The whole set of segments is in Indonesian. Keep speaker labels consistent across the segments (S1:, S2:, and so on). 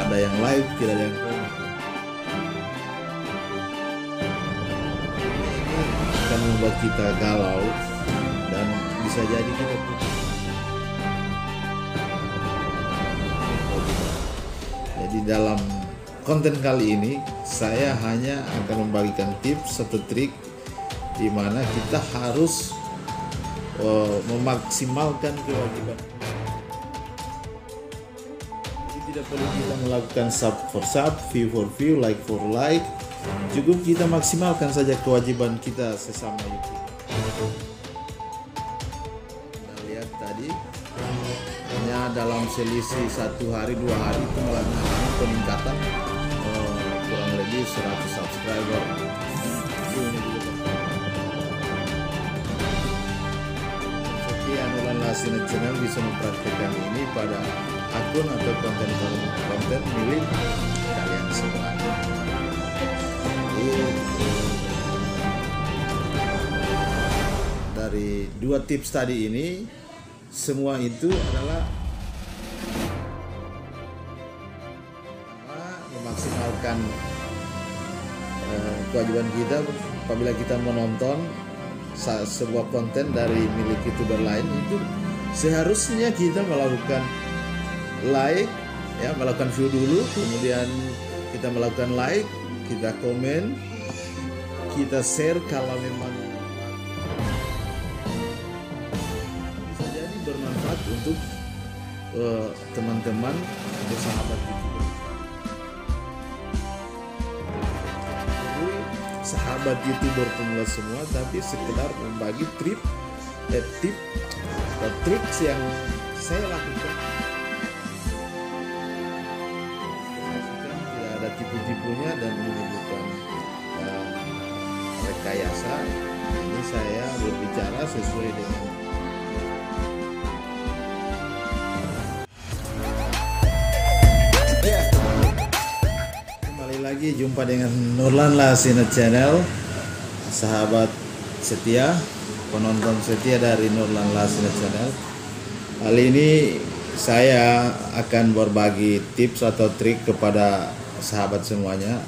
S1: ada yang like, tidak ada yang komen. Ini akan membuat kita galau dan bisa jadi kita putus. Jadi dalam konten kali ini saya hanya akan membagikan tips atau trik di mana kita harus memaksimalkan kewajiban. Jadi tidak perlu kita melakukan sub for sub, view for view, like for like. Cukup kita maksimalkan saja kewajiban kita sesama YouTube. Kita lihat tadi hanya dalam selisih 1 hari 2 hari itu mengalami peningkatan kurang lebih 100 subscriber. Sekian Nurlan Lasina Channel bisa mempraktikkan ini pada akun atau konten milik kalian semua. Dari 2 tips tadi ini, semua itu adalah memaksimalkan kewajiban kita apabila kita menonton sebuah konten dari milik YouTuber lain. Itu seharusnya kita melakukan like, ya, melakukan view dulu, kemudian kita melakukan like, kita komen, kita share kalau memang bisa jadi bermanfaat untuk teman-teman atau sahabat YouTuber. Jadi sahabat YouTuber pemula semua, tapi sekedar membagi tip atau trik yang saya lakukan. Tidak ada tipu-tipunya dan menyebutkan rekayasa. Ini saya berbicara sesuai dengan kembali lagi jumpa dengan Nurlan Lasina Channel, sahabat setia, penonton setia dari Nurlan Lasina Channel. Kali ini saya akan berbagi tips atau trik kepada sahabat semuanya,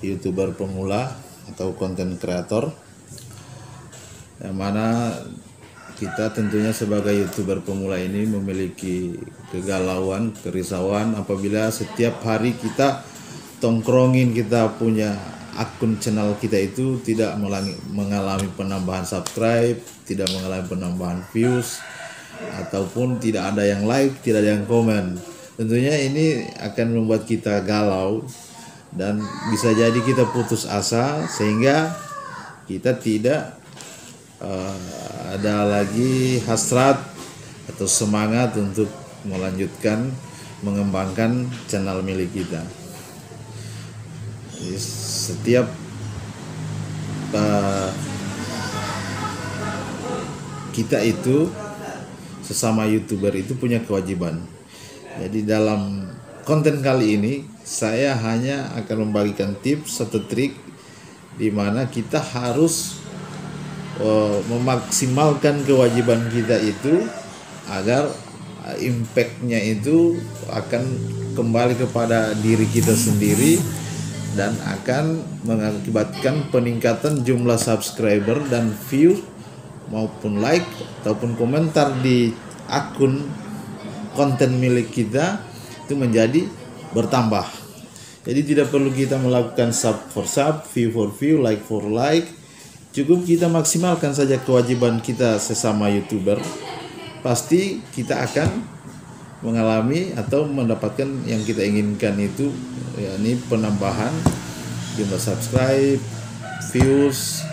S1: YouTuber pemula atau konten kreator, yang mana kita tentunya sebagai YouTuber pemula ini memiliki kegalauan, kerisauan apabila setiap hari kita tongkrongin kita punya akun channel kita itu tidak mengalami penambahan subscribe, tidak mengalami penambahan views, ataupun tidak ada yang like, tidak ada yang komen. Tentunya ini akan membuat kita galau dan bisa jadi kita putus asa, sehingga kita tidak ada lagi hasrat atau semangat untuk melanjutkan mengembangkan channel milik kita. Jadi, setiap kita itu sesama YouTuber itu punya kewajiban. Jadi dalam konten kali ini saya hanya akan membagikan tips atau trik di mana kita harus memaksimalkan kewajiban kita itu agar impact-nya itu akan kembali kepada diri kita sendiri dan akan mengakibatkan peningkatan jumlah subscriber dan view maupun like ataupun komentar di akun konten milik kita itu menjadi bertambah. Jadi tidak perlu kita melakukan sub for sub, view for view, like for like. Cukup kita maksimalkan saja kewajiban kita sesama YouTuber. Pasti kita akan mengalami atau mendapatkan yang kita inginkan, itu yakni penambahan jumlah subscribe, views,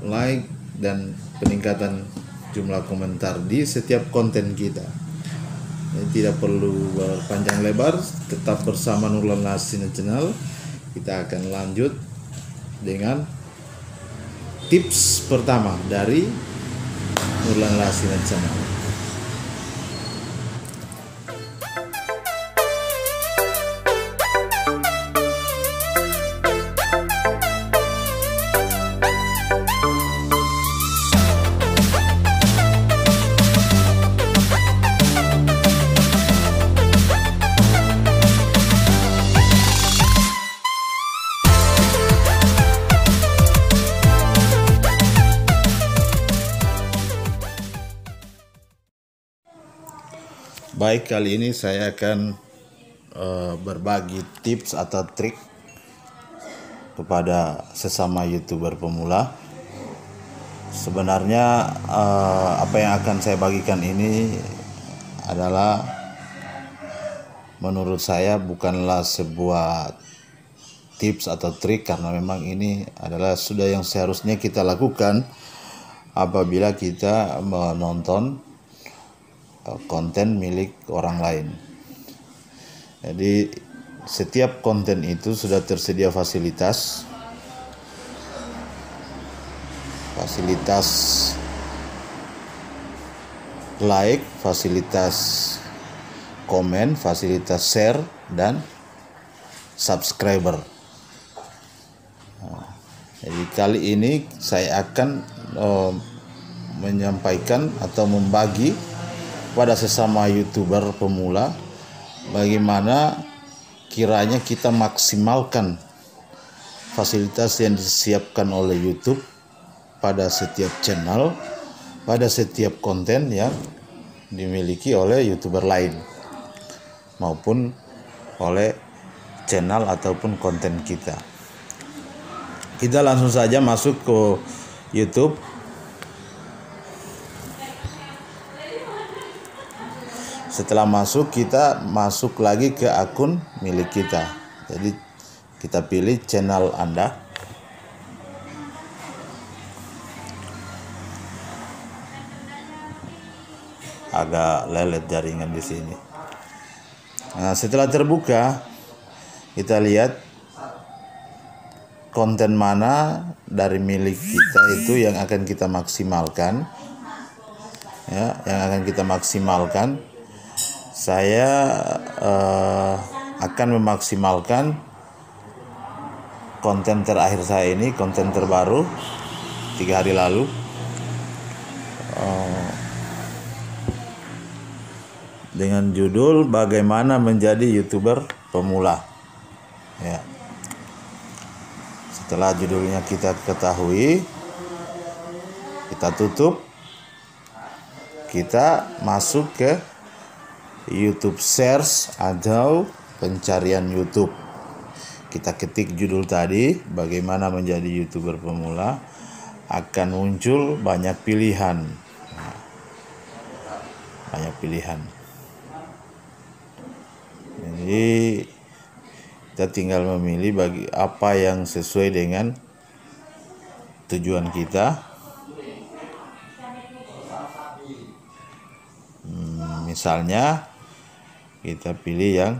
S1: like, dan peningkatan jumlah komentar di setiap konten kita. Jadi tidak perlu berpanjang lebar, tetap bersama Nurlan Lasina Channel. Kita akan lanjut dengan tips pertama dari Nurlan Lasina Channel. Baik, kali ini saya akan berbagi tips atau trik kepada sesama YouTuber pemula. Sebenarnya apa yang akan saya bagikan ini adalah menurut saya bukanlah sebuah tips atau trik, karena memang ini adalah sudah yang seharusnya kita lakukan apabila kita menonton konten milik orang lain. Jadi setiap konten itu sudah tersedia fasilitas like, fasilitas komen, fasilitas share, dan subscriber. Jadi kali ini saya akan menyampaikan atau membagi pada sesama YouTuber pemula bagaimana kiranya kita maksimalkan fasilitas yang disiapkan oleh YouTube pada setiap channel, pada setiap konten yang dimiliki oleh YouTuber lain maupun oleh channel ataupun konten kita. Kita langsung saja masuk ke YouTube. Setelah masuk, kita masuk lagi ke akun milik kita. Jadi kita pilih channel Anda. Agak lelet jaringan di sini. Nah, setelah terbuka, kita lihat konten mana dari milik kita itu yang akan kita maksimalkan. Ya, yang akan kita maksimalkan. Saya akan memaksimalkan konten terakhir saya ini, konten terbaru 3 hari lalu, dengan judul bagaimana menjadi YouTuber pemula. Ya. Setelah judulnya kita ketahui, kita tutup, kita masuk ke YouTube search atau pencarian YouTube. Kita ketik judul tadi, bagaimana menjadi YouTuber pemula, akan muncul banyak pilihan. Banyak pilihan. Jadi kita tinggal memilih bagi apa yang sesuai dengan tujuan kita. Misalnya kita pilih yang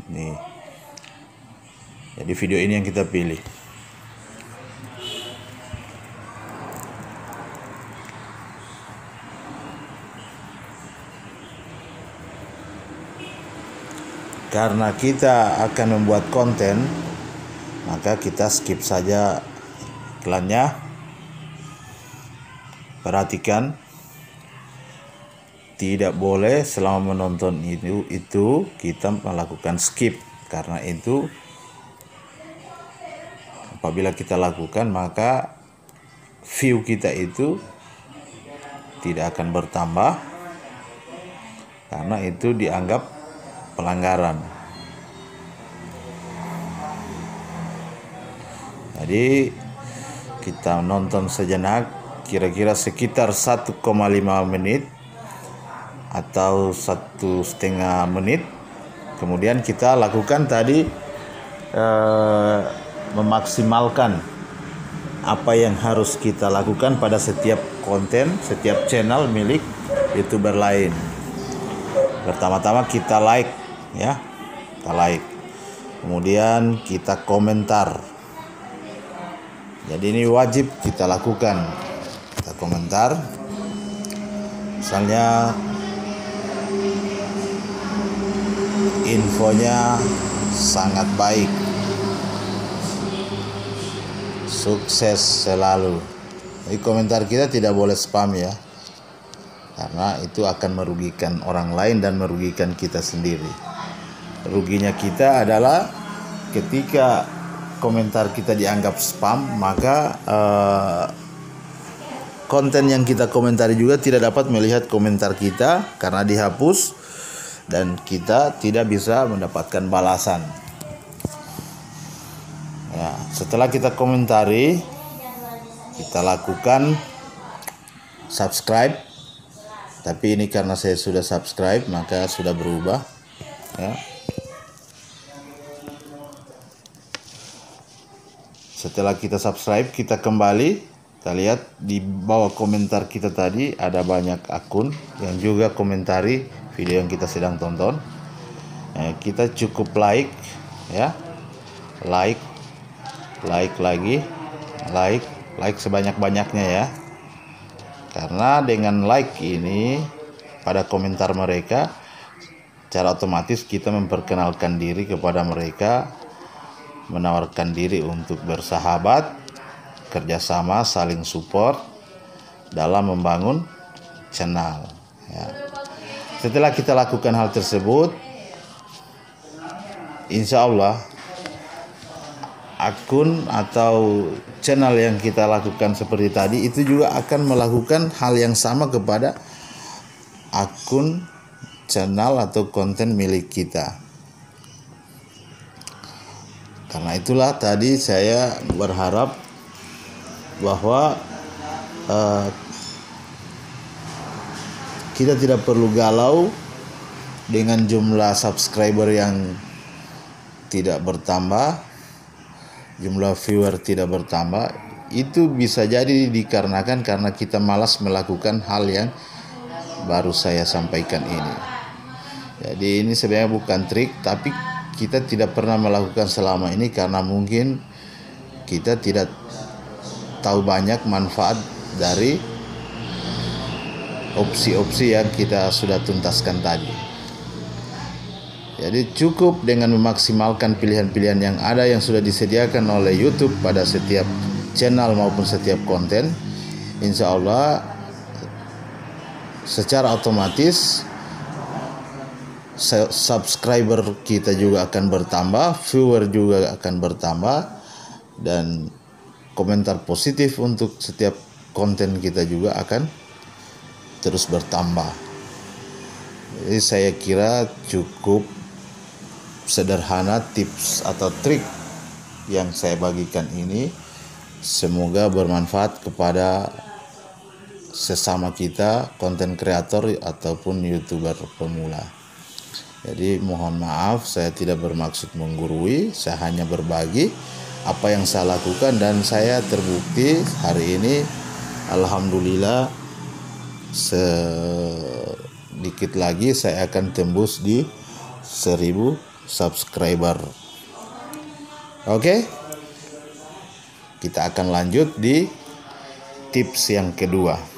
S1: ini. Jadi video ini yang kita pilih. Karena kita akan membuat konten, maka kita skip saja iklannya. Perhatikan, tidak boleh selama menonton itu kita melakukan skip, karena itu apabila kita lakukan maka view kita itu tidak akan bertambah, karena itu dianggap pelanggaran. Jadi kita nonton sejenak, kira-kira sekitar 1,5 menit atau 1,5 menit. Kemudian kita lakukan tadi memaksimalkan apa yang harus kita lakukan pada setiap konten, setiap channel milik YouTuber lain. Pertama-tama kita like, ya, kita like. Kemudian kita komentar. Jadi ini wajib kita lakukan. Kita komentar. Misalnya infonya sangat baik, sukses selalu. Jadi komentar kita tidak boleh spam, ya, karena itu akan merugikan orang lain dan merugikan kita sendiri. Ruginya kita adalah ketika komentar kita dianggap spam, maka konten yang kita komentari juga tidak dapat melihat komentar kita karena dihapus dan kita tidak bisa mendapatkan balasan. Ya, setelah kita komentari, kita lakukan subscribe. Tapi ini karena saya sudah subscribe maka sudah berubah. Ya. Setelah kita subscribe, kita kembali, kita lihat di bawah komentar kita tadi ada banyak akun yang juga komentari video yang kita sedang tonton. Kita cukup like, ya, like lagi, like sebanyak-banyaknya ya. Karena dengan like ini pada komentar mereka, secara otomatis kita memperkenalkan diri kepada mereka, menawarkan diri untuk bersahabat, kerjasama, saling support dalam membangun channel. Ya. Setelah kita lakukan hal tersebut, insya Allah akun atau channel yang kita lakukan seperti tadi itu juga akan melakukan hal yang sama kepada akun channel atau konten milik kita. Karena itulah tadi saya berharap bahwa kita tidak perlu galau dengan jumlah subscriber yang tidak bertambah, jumlah viewer tidak bertambah. Itu bisa jadi dikarenakan karena kita malas melakukan hal yang baru saya sampaikan ini. Jadi ini sebenarnya bukan trik, tapi kita tidak pernah melakukan selama ini karena mungkin kita tidak tahu banyak manfaat dari opsi-opsi yang kita sudah tuntaskan tadi. Jadi cukup dengan memaksimalkan pilihan-pilihan yang ada yang sudah disediakan oleh YouTube pada setiap channel maupun setiap konten. Insya Allah secara otomatis subscriber kita juga akan bertambah, viewer juga akan bertambah, dan komentar positif untuk setiap konten kita juga akan terus bertambah. Jadi saya kira cukup sederhana tips atau trik yang saya bagikan ini. Semoga bermanfaat kepada sesama kita, konten kreator ataupun YouTuber pemula. Jadi mohon maaf, saya tidak bermaksud menggurui, saya hanya berbagi apa yang saya lakukan dan saya terbukti hari ini alhamdulillah sedikit lagi saya akan tembus di 1000 subscriber. Oke? Kita akan lanjut di tips yang kedua.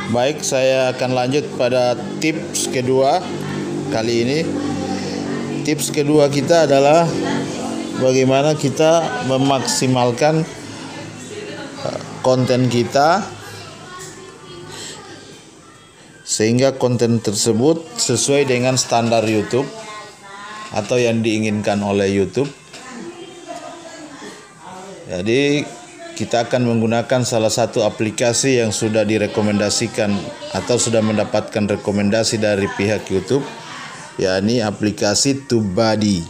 S1: Baik, saya akan lanjut pada tips kedua kali ini. Tips kedua kita adalah bagaimana kita memaksimalkan konten kita sehingga konten tersebut sesuai dengan standar YouTube atau yang diinginkan oleh YouTube. Jadi kita akan menggunakan salah satu aplikasi yang sudah direkomendasikan atau sudah mendapatkan rekomendasi dari pihak YouTube, yakni aplikasi TubeBuddy.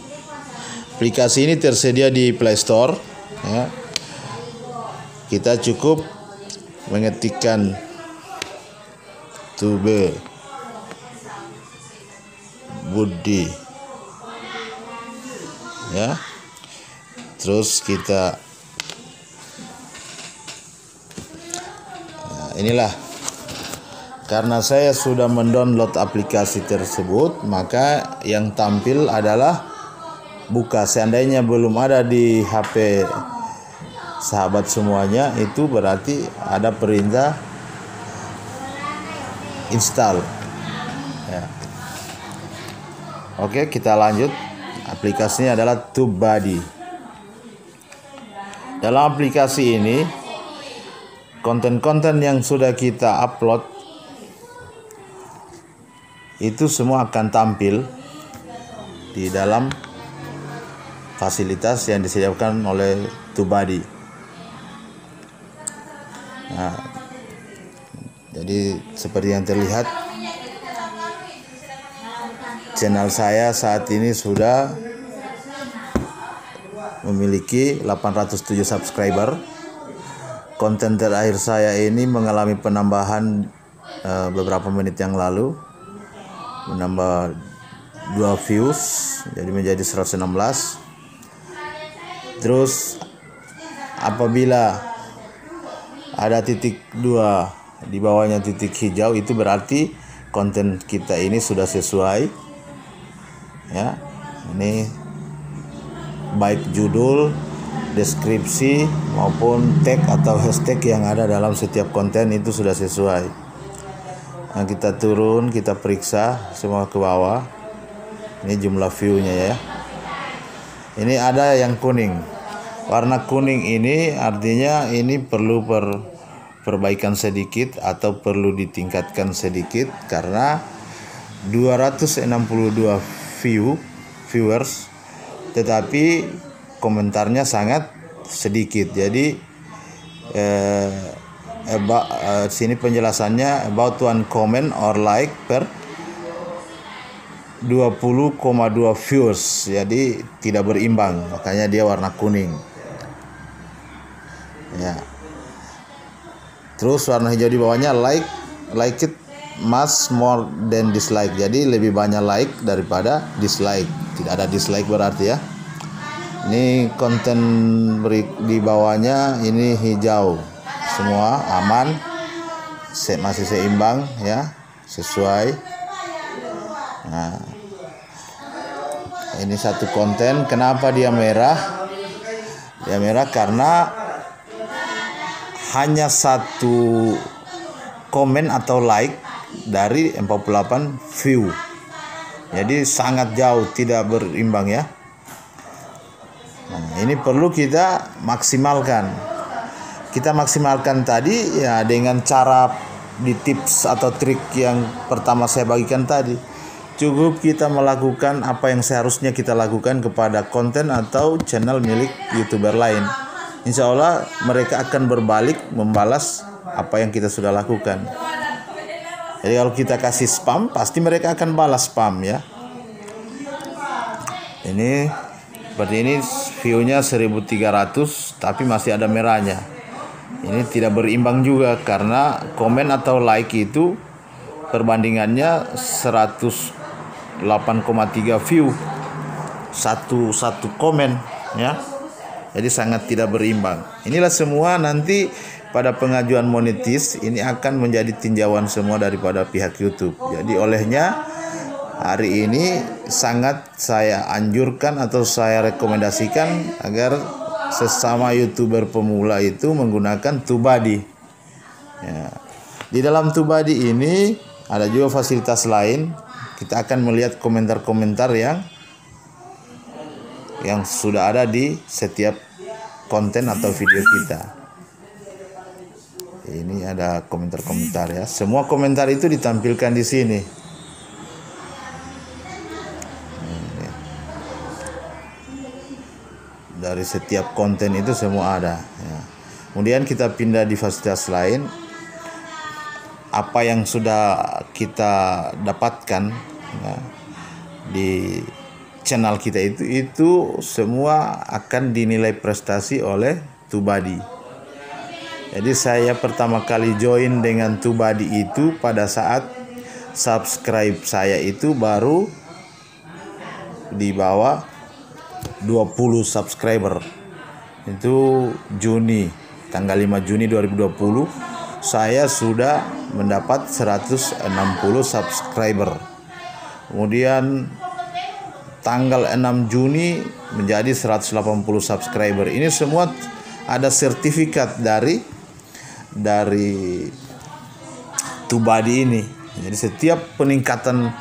S1: Aplikasi ini tersedia di Play Store. Ya. Kita cukup mengetikkan TubeBuddy, ya. Terus kita inilah, karena saya sudah mendownload aplikasi tersebut, maka yang tampil adalah buka. Seandainya belum ada di HP sahabat semuanya, itu berarti ada perintah install. Ya. Oke, kita lanjut. Aplikasinya adalah TubeBuddy. Dalam aplikasi ini, konten-konten yang sudah kita upload itu semua akan tampil di dalam fasilitas yang disediakan oleh TubeBuddy. Nah, jadi seperti yang terlihat, channel saya saat ini sudah memiliki 807 subscriber. Konten terakhir saya ini mengalami penambahan beberapa menit yang lalu, menambah 2 views, jadi menjadi 116. Terus apabila ada titik 2 di bawahnya titik hijau, itu berarti konten kita ini sudah sesuai ya. Ini baik judul, deskripsi maupun tag atau hashtag yang ada dalam setiap konten itu sudah sesuai. Nah, kita turun, kita periksa semua ke bawah. Ini jumlah view-nya ya. Ini ada yang kuning. Warna kuning ini artinya ini perlu perbaikan sedikit atau perlu ditingkatkan sedikit, karena 262 viewers tetapi komentarnya sangat sedikit. Jadi sini penjelasannya, about one comment or like per 20,2 viewers, jadi tidak berimbang, makanya dia warna kuning ya. Terus warna hijau di bawahnya like it much more than dislike, jadi lebih banyak like daripada dislike. Tidak ada dislike berarti ya. Ini konten di bawahnya ini hijau, semua aman, masih seimbang ya, sesuai. Nah, ini satu konten, kenapa dia merah? Dia merah karena hanya satu komen atau like dari 48 view. Jadi sangat jauh, tidak berimbang ya. Nah, ini perlu kita maksimalkan. Kita maksimalkan tadi ya dengan cara di tips atau trik yang pertama saya bagikan tadi. Cukup kita melakukan apa yang seharusnya kita lakukan kepada konten atau channel milik YouTuber lain. Insya Allah mereka akan berbalik membalas apa yang kita sudah lakukan. Jadi kalau kita kasih spam, pasti mereka akan balas spam ya. Ini seperti ini, view-nya 1300 tapi masih ada merahnya. Ini tidak berimbang juga karena komen atau like itu perbandingannya 108,3 view satu komen ya. Jadi sangat tidak berimbang. Inilah semua nanti pada pengajuan monetis ini akan menjadi tinjauan semua daripada pihak YouTube. Jadi olehnya hari ini sangat saya anjurkan atau saya rekomendasikan agar sesama YouTuber pemula itu menggunakan TubeBuddy ya. Di dalam TubeBuddy ini ada juga fasilitas lain. Kita akan melihat komentar-komentar yang sudah ada di setiap konten atau video kita. Ini ada komentar-komentar ya. Semua komentar itu ditampilkan di sini. Dari setiap konten itu semua ada ya. Kemudian kita pindah di fasilitas lain. Apa yang sudah kita dapatkan ya, di channel kita itu semua akan dinilai prestasi oleh TubeBuddy. Jadi saya pertama kali join dengan TubeBuddy itu pada saat subscribe saya itu baru di bawah 20 subscriber. Itu Juni, tanggal 5 Juni 2020 saya sudah mendapat 160 subscriber. Kemudian tanggal 6 Juni menjadi 180 subscriber. Ini semua ada sertifikat dari TubeBuddy ini. Jadi setiap peningkatan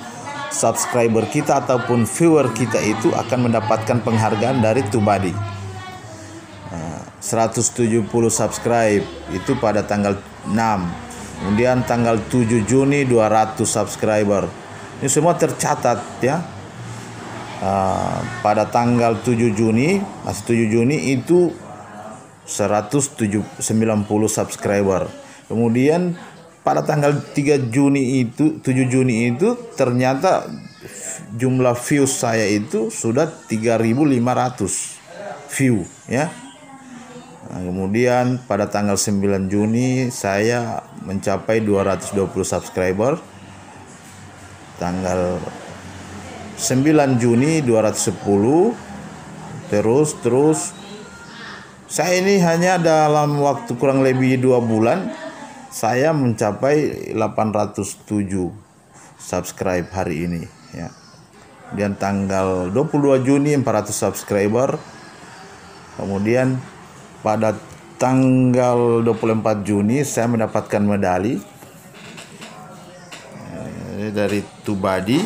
S1: subscriber kita ataupun viewer kita itu akan mendapatkan penghargaan dari TubeBuddy. 170 subscribe itu pada tanggal 6. Kemudian tanggal 7 Juni 200 subscriber. Ini semua tercatat ya. Pada tanggal 7 Juni itu 190 subscriber. Kemudian pada tanggal 7 Juni itu ternyata jumlah views saya itu sudah 3.500 view ya. Nah, kemudian pada tanggal 9 Juni saya mencapai 220 subscriber. Tanggal 9 Juni 210. Terus saya ini hanya dalam waktu kurang lebih 2 bulan saya mencapai 807 subscribe hari ini ya. Dan tanggal 22 Juni 400 subscriber. Kemudian pada tanggal 24 Juni saya mendapatkan medali dari Tubadi.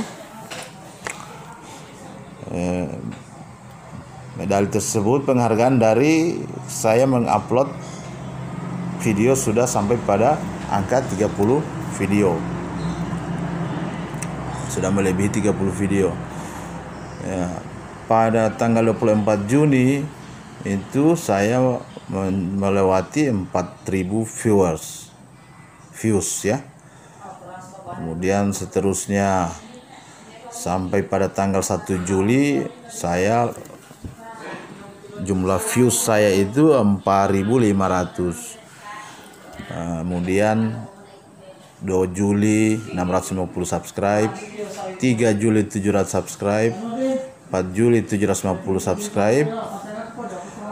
S1: Medali tersebut penghargaan dari saya mengupload video sudah sampai pada angka 30 video. Sudah melebihi 30 video. Ya, pada tanggal 24 Juni itu saya melewati 4.000 views ya. Kemudian seterusnya sampai pada tanggal 1 Juli saya jumlah views saya itu 4.500. Kemudian 2 Juli 650 subscribe, 3 Juli 700 subscribe, 4 Juli 750 subscribe,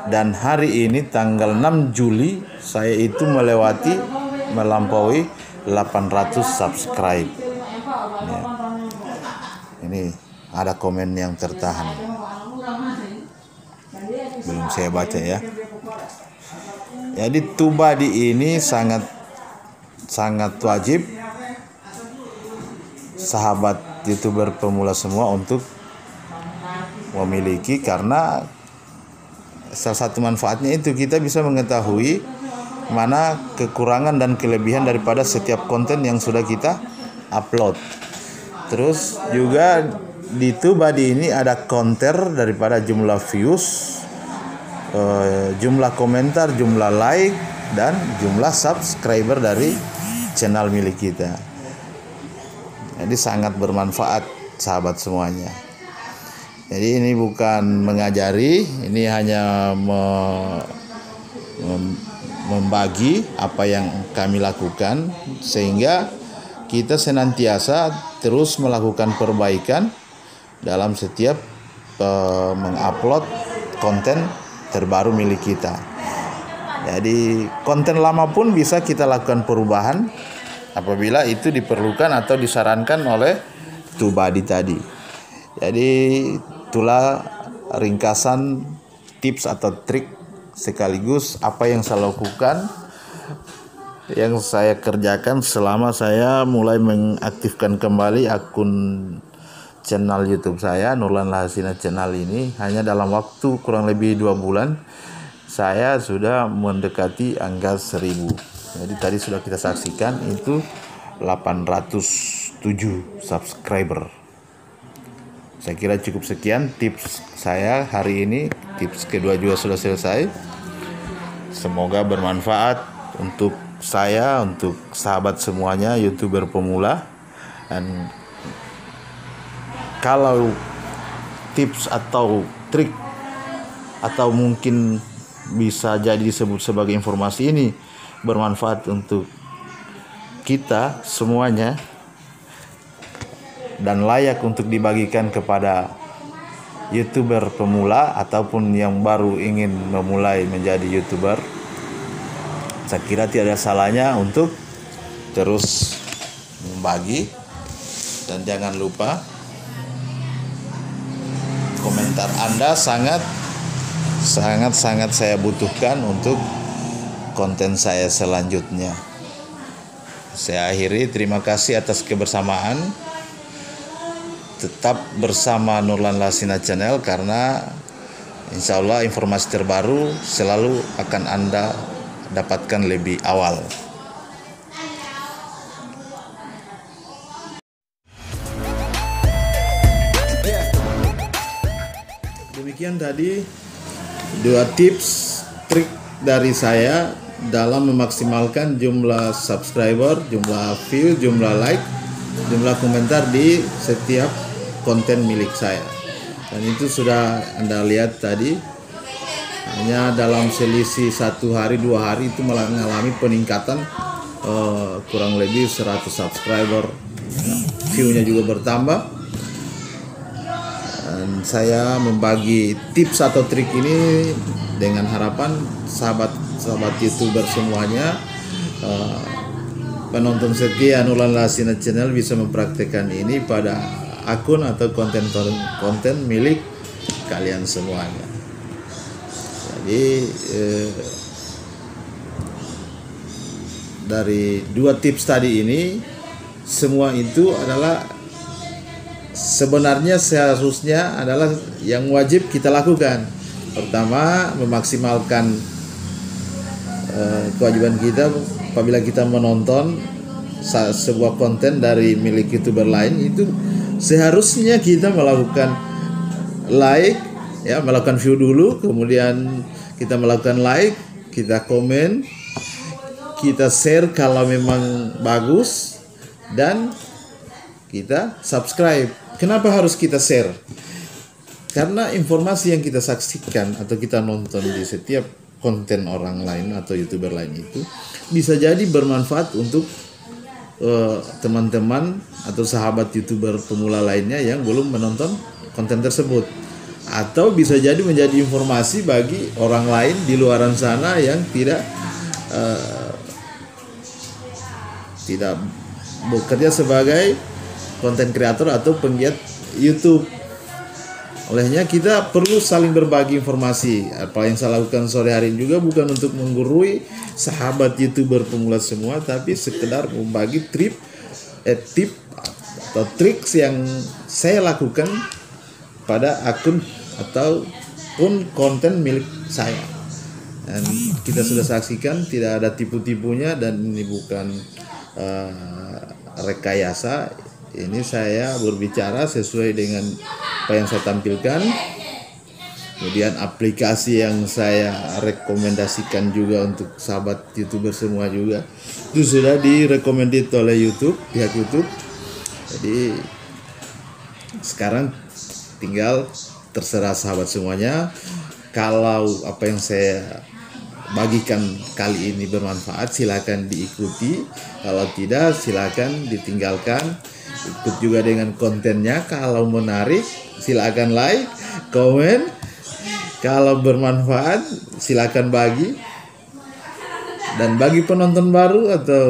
S1: dan hari ini tanggal 6 Juli saya itu melampaui 800 subscribe ya. Ini ada komen yang tertahan, belum saya baca ya. Jadi Tubadi ini sangat wajib sahabat YouTuber pemula semua untuk memiliki, karena salah satu manfaatnya itu kita bisa mengetahui mana kekurangan dan kelebihan daripada setiap konten yang sudah kita upload. Terus juga di Tubadi ini ada counter daripada jumlah views, jumlah komentar, jumlah like, dan jumlah subscriber dari channel milik kita. Jadi sangat bermanfaat sahabat semuanya. Jadi ini bukan mengajari, ini hanya membagi apa yang kami lakukan, sehingga kita senantiasa terus melakukan perbaikan dalam setiap mengupload konten terbaru milik kita. Jadi konten lama pun bisa kita lakukan perubahan apabila itu diperlukan atau disarankan oleh Tubadi tadi. Jadi itulah ringkasan tips atau trik sekaligus apa yang saya lakukan, yang saya kerjakan selama saya mulai mengaktifkan kembali akun channel YouTube saya, Nurlan Lahasina Channel ini. Hanya dalam waktu kurang lebih 2 bulan saya sudah mendekati angka 1000. Jadi tadi sudah kita saksikan itu 807 subscriber. Saya kira cukup sekian tips saya hari ini. Tips kedua juga sudah selesai. Semoga bermanfaat untuk saya, untuk sahabat semuanya YouTuber pemula. Dan kalau tips atau trik atau mungkin bisa jadi disebut sebagai informasi ini bermanfaat untuk kita semuanya dan layak untuk dibagikan kepada YouTuber pemula ataupun yang baru ingin memulai menjadi YouTuber, saya kira tidak ada salahnya untuk terus membagi. Dan jangan lupa komentar Anda sangat saya butuhkan untuk konten saya selanjutnya. Saya akhiri, terima kasih atas kebersamaan. Tetap bersama Nurlan Lahasina Channel, karena insya Allah informasi terbaru selalu akan Anda dapatkan lebih awal. demikian tadi 2 tips trik dari saya dalam memaksimalkan jumlah subscriber, jumlah view, jumlah like, jumlah komentar di setiap konten milik saya. Dan itu sudah Anda lihat tadi, hanya dalam selisih 1 hari 2 hari itu mengalami peningkatan kurang lebih 100 subscriber, view-nya juga bertambah. Dan saya membagi tips atau trik ini dengan harapan sahabat YouTuber semuanya, penonton setia Nulan Lasina Channel bisa mempraktekkan ini pada akun atau konten milik kalian semuanya. Jadi dari 2 tips tadi ini, semua itu adalah sebenarnya seharusnya adalah yang wajib kita lakukan. Pertama, memaksimalkan kewajiban kita apabila kita menonton sebuah konten dari milik YouTuber lain, itu seharusnya kita melakukan like, ya, melakukan view dulu, kemudian kita melakukan like, kita komen, kita share kalau memang bagus, dan kita subscribe. Kenapa harus kita share? Karena informasi yang kita saksikan atau kita nonton di setiap konten orang lain atau YouTuber lain itu bisa jadi bermanfaat untuk teman-teman atau sahabat YouTuber pemula lainnya yang belum menonton konten tersebut, atau bisa jadi menjadi informasi bagi orang lain di luaran sana yang tidak bekerja sebagai konten kreator atau penggiat YouTube. Olehnya kita perlu saling berbagi informasi. Apa yang saya lakukan sore hari ini juga bukan untuk menggurui sahabat YouTuber pemula semua, tapi sekedar membagi tip atau trik yang saya lakukan pada akun ataupun konten milik saya. Dan kita sudah saksikan tidak ada tipu-tipunya, dan ini bukan rekayasa. Ini saya berbicara sesuai dengan apa yang saya tampilkan. Kemudian aplikasi yang saya rekomendasikan juga untuk sahabat YouTuber semua juga itu sudah direkomendasi oleh pihak YouTube. Jadi sekarang tinggal terserah sahabat semuanya. Kalau apa yang saya bagikan kali ini bermanfaat, silakan diikuti. Kalau tidak, silakan ditinggalkan. Ikut juga dengan kontennya. Kalau menarik, silakan like, komen. Kalau bermanfaat, silakan bagi. Dan bagi penonton baru atau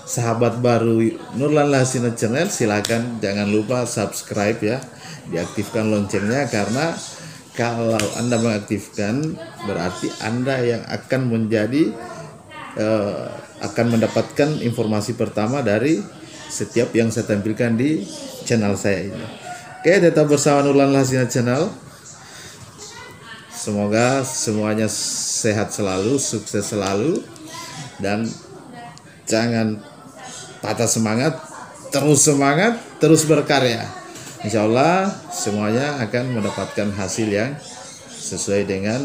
S1: sahabat baru Nulan Lasina Channel, silakan jangan lupa subscribe ya, diaktifkan loncengnya, karena kalau Anda mengaktifkan berarti Anda yang akan akan mendapatkan informasi pertama dari setiap yang saya tampilkan di channel saya ini. Oke, tetap bersama Nulan Lasina Channel. Semoga semuanya sehat selalu, sukses selalu, dan jangan patah semangat, terus berkarya. Insya Allah semuanya akan mendapatkan hasil yang sesuai dengan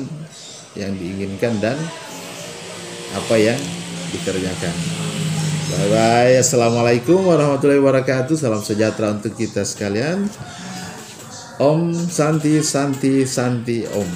S1: yang diinginkan dan apa yang dikerjakan. Bye bye. Assalamualaikum warahmatullahi wabarakatuh. Salam sejahtera untuk kita sekalian. Om Santi Santi Santi Om.